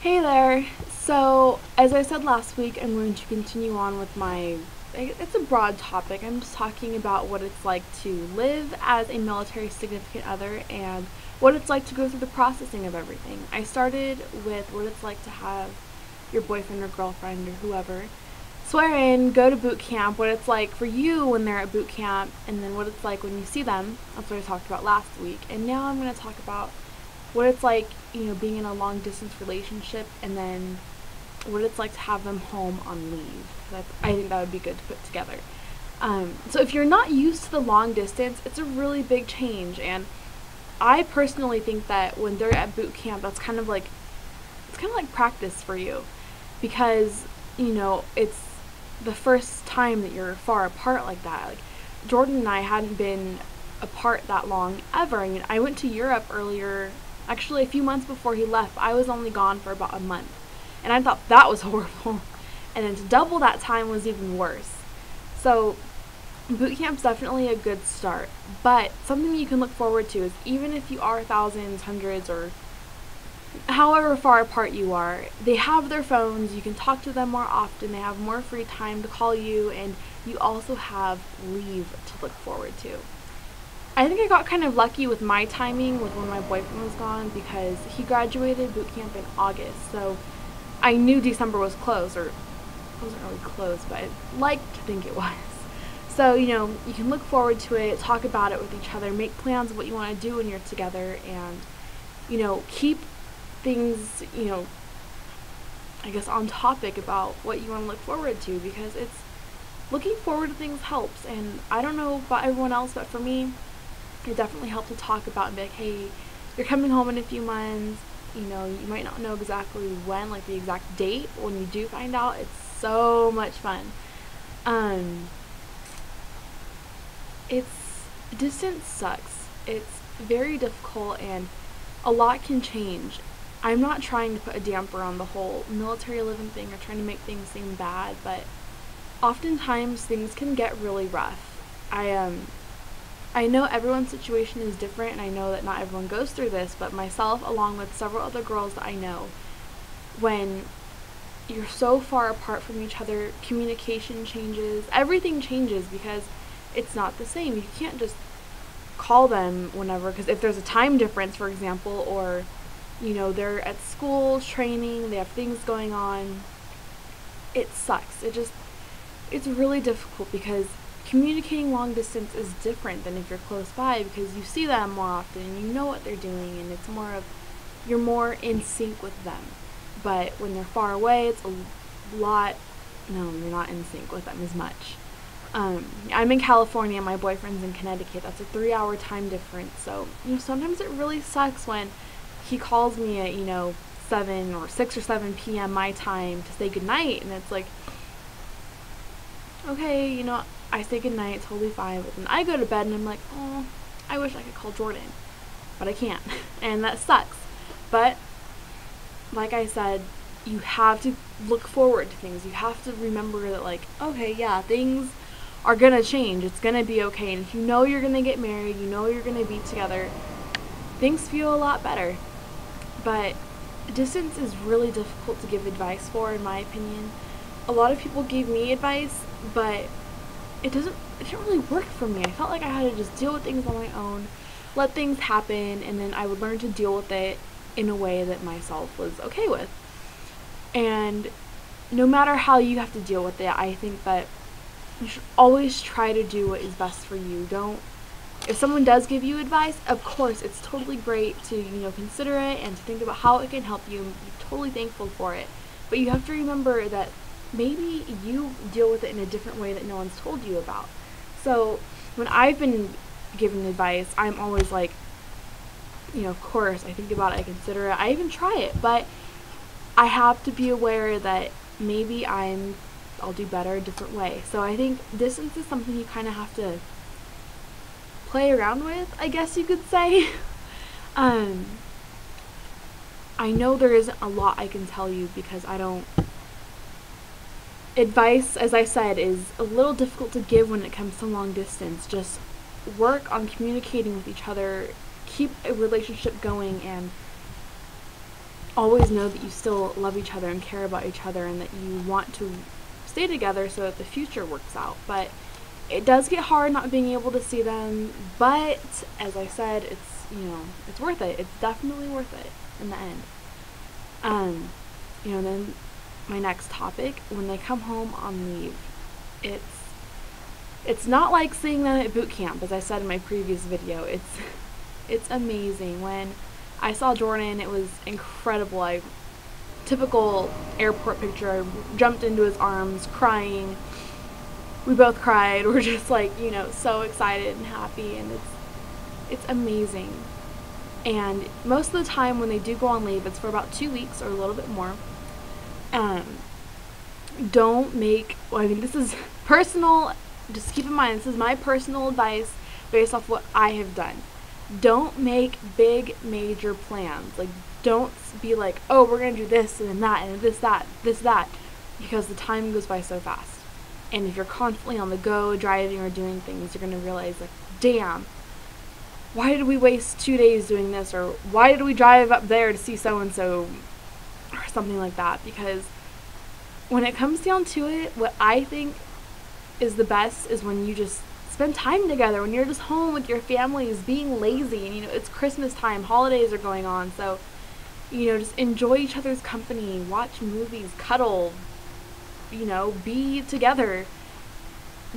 Hey there! So, as I said last week, I'm going to continue on with it's a broad topic. I'm just talking about what it's like to live as a military significant other and what it's like to go through the processing of everything. I started with what it's like to have your boyfriend or girlfriend or whoever swear in, go to boot camp, what it's like for you when they're at boot camp, and then what it's like when you see them. That's what I talked about last week. And now I'm going to talk about what it's like, being in a long distance relationship, and then what it's like to have them home on leave. I think that would be good to put together. So if you're not used to the long distance, it's a really big change, and I personally think that when they're at boot camp, it's kind of like practice for you, because it's the first time that you're far apart like that. Like Jordan and I hadn't been apart that long ever. I mean, I went to Europe earlier, actually a few months before he left. I was only gone for about a month, and I thought that was horrible. And then to double that time was even worse. So boot camp's definitely a good start, but something you can look forward to is, even if you are thousands, hundreds, or however far apart you are, they have their phones, you can talk to them more often, they have more free time to call you, and you also have leave to look forward to. I think I got kind of lucky with my timing with when my boyfriend was gone, because he graduated boot camp in August, so I knew December was close, or it wasn't really close, but I liked to think it was. So, you can look forward to it, talk about it with each other, make plans of what you want to do when you're together, and, keep things, I guess on topic about what you want to look forward to, because it's looking forward to things helps. And I don't know about everyone else, but for me, it definitely helped to talk about and be like, hey, you're coming home in a few months. You might not know exactly when, like the exact date, but when you do find out, it's so much fun. Um, it's Distance sucks. It's very difficult, and a lot can change. I'm not trying to put a damper on the whole military living thing or trying to make things seem bad, but oftentimes things can get really rough. I know everyone's situation is different, and I know that not everyone goes through this, but myself, along with several other girls that I know, when you're so far apart from each other, communication changes, everything changes, because it's not the same. You can't just call them whenever, because if there's a time difference, for example, or they're at school training, they have things going on, it sucks. It's really difficult, because communicating long distance is different than if you're close by, because you see them more often and you know what they're doing, and it's more of, you're more in sync with them. But when they're far away, it's a lot, no, you're not in sync with them as much. I'm in California, my boyfriend's in Connecticut. That's a 3-hour time difference. So, sometimes it really sucks when he calls me at, 7 or 6 or 7 p.m. my time to say goodnight, and it's like, okay, I say goodnight, totally fine, but then I go to bed and I'm like, oh, I wish I could call Jordan, but I can't, and that sucks. But, like I said, you have to look forward to things. You have to remember that, like, okay, yeah, things are gonna change, it's gonna be okay, and if you're gonna get married, you're gonna be together, things feel a lot better. But distance is really difficult to give advice for, in my opinion. A lot of people gave me advice, but it didn't really work for me. I felt like I had to just deal with things on my own, let things happen, and then I would learn to deal with it in a way that myself was okay with. And no matter how you have to deal with it, I think that you should always try to do what is best for you. If someone does give you advice, of course, it's totally great to, consider it and to think about how it can help you and be totally thankful for it. But you have to remember that maybe you deal with it in a different way that no one's told you about. So when I've been given advice, I'm always like, of course, I think about it, I consider it, I even try it, but I have to be aware that maybe I'll do better a different way. So I think distance is something you kind of have to play around with, I guess you could say. I know there isn't a lot I can tell you, because advice, as I said, is a little difficult to give when it comes to long distance. Just work on communicating with each other, keep a relationship going, and always know that you still love each other and care about each other and that you want to stay together so that the future works out. But it does get hard not being able to see them, but as I said, it's, it's worth it. It's definitely worth it in the end. Then my next topic, when they come home on leave, it's not like seeing them at boot camp, as I said in my previous video. It's amazing. When I saw Jordan, it was incredible. Typical airport picture. I jumped into his arms, crying. We both cried. We're just like, so excited and happy, and it's amazing. And most of the time when they do go on leave, it's for about 2 weeks or a little bit more. This is personal, just keep in mind, this is my personal advice based off what I have done. Don't make big, major plans. Like, don't be like, oh, we're going to do this and that and this, that, because the time goes by so fast. And if you're constantly on the go, driving or doing things, you're going to realize, like, damn, why did we waste 2 days doing this? Or why did we drive up there to see so-and-so? Or something like that. Because when it comes down to it, what I think is the best is when you just spend time together, when you're just home with your families, being lazy, and it's Christmas time, holidays are going on, so just enjoy each other's company, watch movies, cuddle, be together.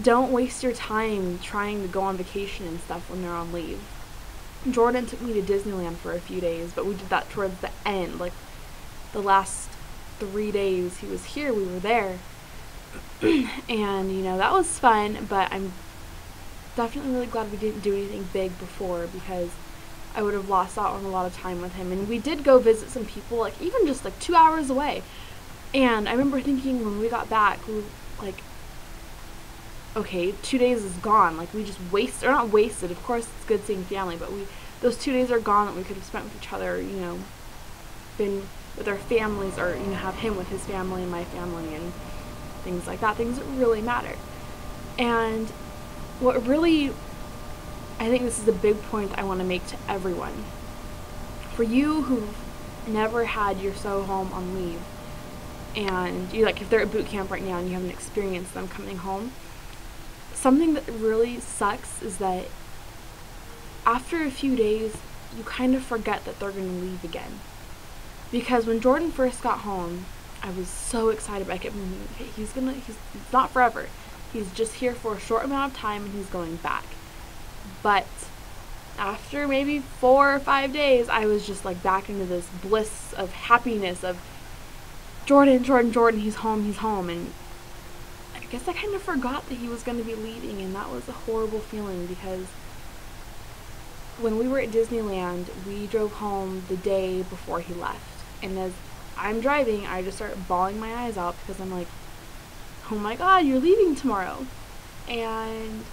Don't waste your time trying to go on vacation and stuff when they're on leave. Jordan took me to Disneyland for a few days, but we did that towards the end, like the last 3 days he was here, we were there. And that was fun, but I'm definitely really glad we didn't do anything big before, because I would have lost out on a lot of time with him. And we did go visit some people, like even just like 2 hours away. And I remember thinking when we got back, we were like, okay, 2 days is gone. Like, we just wasted, or not wasted, of course it's good seeing family, but those 2 days are gone that we could have spent with each other, been with our families, or, have him with his family and my family and things like that, things that really matter. And what really, I think this is a big point that I want to make to everyone. For you who've never had your so home on leave, and if they're at boot camp right now and you haven't experienced them coming home, something that really sucks is that after a few days, you kind of forget that they're going to leave again. Because when Jordan first got home, I was so excited. I kept thinking, okay, he's not forever. He's just here for a short amount of time and he's going back. But after maybe 4 or 5 days, I was just like back into this bliss of happiness of Jordan, he's home. And I guess I kind of forgot that he was going to be leaving, and that was a horrible feeling, because when we were at Disneyland, we drove home the day before he left. And as I'm driving, I just start bawling my eyes out because I'm like, oh my god, you're leaving tomorrow. And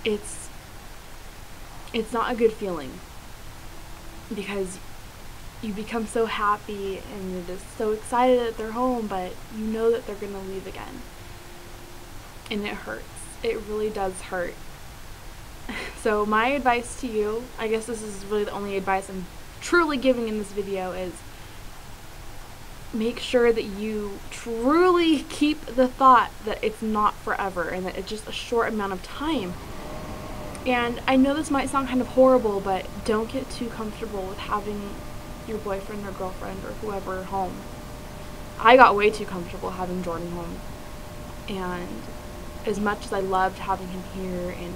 it's not a good feeling, because you become so happy and you're just so excited that they're home, but you know that they're going to leave again. And it hurts. It really does hurt. So my advice to you, I guess this is really the only advice I'm truly giving in this video, is make sure that you truly keep the thought that it's not forever and that it's just a short amount of time. And I know this might sound kind of horrible, but don't get too comfortable with having your boyfriend or girlfriend or whoever home. I got way too comfortable having Jordan home. And as much as I loved having him here and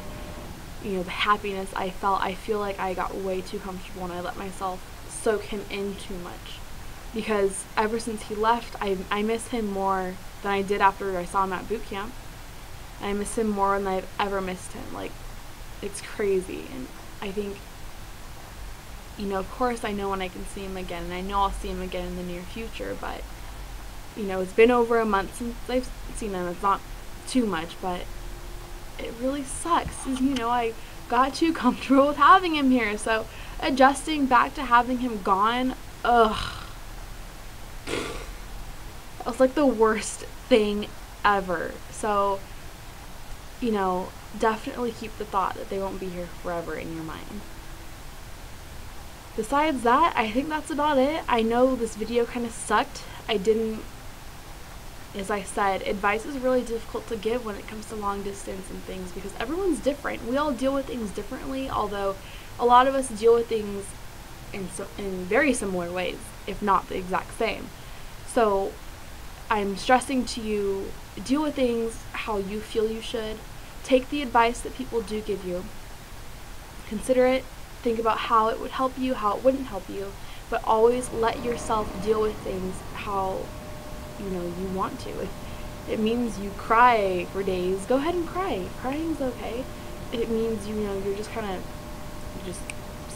the happiness I felt, I feel like I got way too comfortable and I let myself soak him in too much. Because ever since he left, I miss him more than I did after I saw him at boot camp. I miss him more than I've ever missed him. Like, it's crazy. And I think, of course I know when I can see him again, and I know I'll see him again in the near future, but, it's been over a month since I've seen him. It's not too much, but it really sucks. I got too comfortable with having him here, so adjusting back to having him gone, ugh. That was like the worst thing ever. So, definitely keep the thought that they won't be here forever in your mind. Besides that, I think that's about it. I know this video kind of sucked. As I said, advice is really difficult to give when it comes to long distance and things because everyone's different. We all deal with things differently, although a lot of us deal with things in very similar ways, if not the exact same. So I'm stressing to you, deal with things how you feel you should. Take the advice that people do give you. Consider it. Think about how it would help you, how it wouldn't help you, but always let yourself deal with things how you want to. If it means you cry for days, go ahead and cry. Crying's okay. If it means you're just you just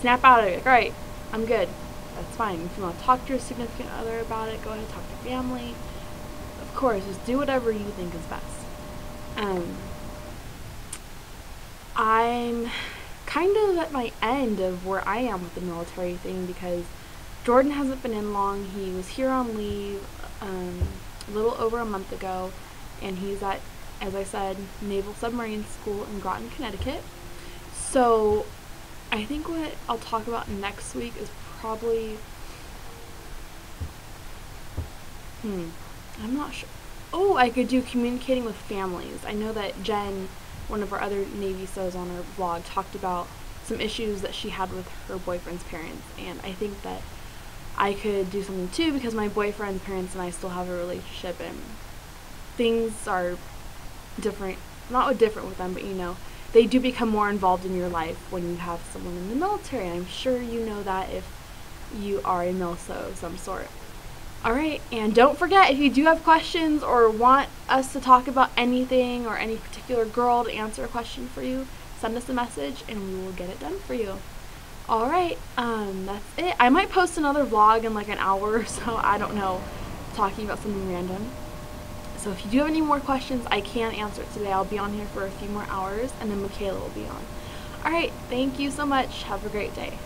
snap out of it. Like, all right, I'm good. That's fine. If you want to talk to your significant other about it, go ahead and talk to your family. Of course, just do whatever you think is best. I'm kind of at my end of where I am with the military thing because Jordan hasn't been in long. He was here on leave a little over a month ago, and he's at, as I said, Naval Submarine School in Groton, Connecticut. So I think what I'll talk about next week is probably, I'm not sure. Oh, I could do communicating with families. I know that Jen, one of our other Navy SOs on her vlog, talked about some issues that she had with her boyfriend's parents, and I think that I could do something too because my boyfriend's parents and I still have a relationship and things are different, not different with them, but they do become more involved in your life when you have someone in the military, and I'm sure you know that if you are a MILSO of some sort. Alright, and don't forget, if you do have questions or want us to talk about anything or any particular girl to answer a question for you, send us a message and we will get it done for you. Alright, that's it. I might post another vlog in like an hour or so, I don't know, talking about something random. So if you do have any more questions, I can answer it today. I'll be on here for a few more hours, and then Michaela will be on. Alright, thank you so much. Have a great day.